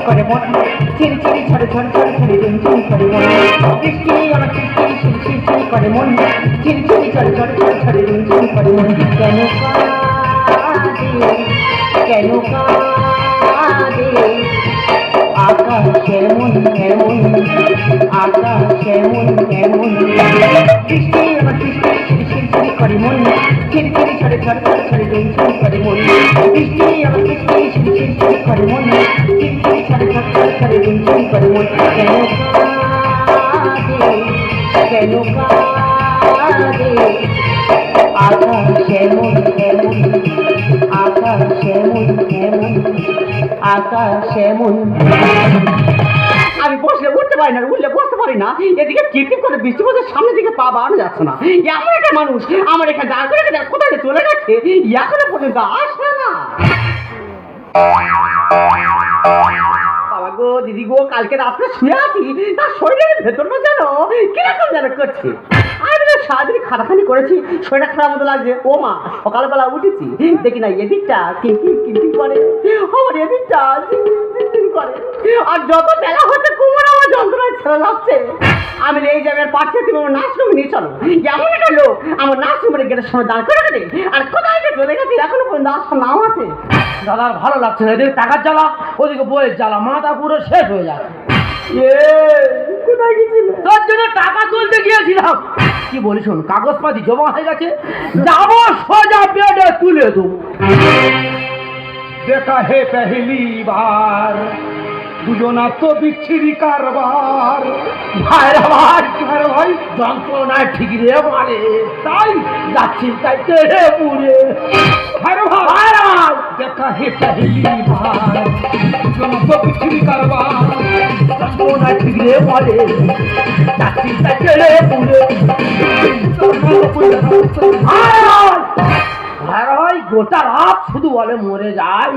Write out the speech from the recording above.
করে মন চিরি চিরি ছড়ে ছড়ে ছড়ে ছড়ে ঝিমঝিম করে মন বৃষ্টি আমার বৃষ্টি চিরি চিরি চিরি করে মন চিরি চিরি ছড়ে ছড়ে ছড়ে ছড়ে ঝিমঝিম করে মন কেন কাঁদে কেন কাঁদে আকাশ এমন এমন আকাশ এমন এমন বৃষ্টি আমার বৃষ্টি চিরি চিরি চিরি করে মন চিরি চিরি ছড়ে ছড়ে ছড়ে ছড়ে ঝিমঝিম করে মন বৃষ্টি আমার বৃষ্টি চিরি চিরি চিরি করে মন চিরি চিরি ছড়ে ছড়ে ছড়ে ছড়ে ঝিমঝিম করে মন কেন কাঁদে কেন কাঁদে আকাশ এমন এমন আকাশ এমন এমন আকাশ এমন। আমি বসলে উঠতে পারি না, উঠলে বসতে পারি না, এদিকে টিপ করে বৃষ্টি পড়ছে, সামনের দিকে পা বাড়ানো যাচ্ছে না। এমন একটা মানুষ আমার এখানে দাঁড় করে রেখে কোথায় যে চলে গেছে এখনো পর্যন্ত আসে না। বাবা গো, দিদি গো, কালকে রাত্রে শুয়ে আছি, তার শরীরের ভেতরটা যেন কিরকম যেন করছে। আমি তো সারাদিন খাটাখানি করেছি, শরীরটা খারাপ মতো লাগছে। ও মা, সকালবেলা উঠেছি, দেখি না এদিকটা কিনকিন কিনকিন করে, আমার এদিকটা ঝিনঝিন করে, আর যত বেলা হচ্ছে কুমড় আমার যন্ত্রণায় ছেড়ে যাচ্ছে। আমি এই যে আমার পাশে তুমি আমার নার্সরুমে নিয়ে চলো। এমন একটা লোক আমার নার্সরুমের গেটের সময় দাঁড় করে রেখে আর কোথায় যে চলে গেছে এখনো পর্যন্ত আসার নাম আছে। দাদার ভালো লাগছে না, এদিকে টাকার জ্বালা ওদিকে বইয়ের জ্বালা, মাথা পুরো শেষ হয়ে যাচ্ছে। কোথায় গেছিল? তোর জন্য টাকা তুলতে গিয়েছিলাম। কি বলি শোন, কাগজপাতি জমা হয়ে গেছে, যাবো সোজা বেডে তুলে দেবো। দেখা হে পেহলি বার দুজনা তো বিচ্ছিরি কারবার। ভাইরা ভাই ভাই যন্ত্রণায় ঠিক রে মারে, তাই যাচ্ছি তাই তেড়ে পুড়ে। ভাইরা ভাই দেখা হে পেহলি বার দুজনা তো বিচ্ছিরি কারবার। যন্ত্রণায় ঠিক রে মারে, যাচ্ছি তাই তেড়ে পুড়ে। ভাইরা ভাই গোটা রাত শুধু বলে মরে যাই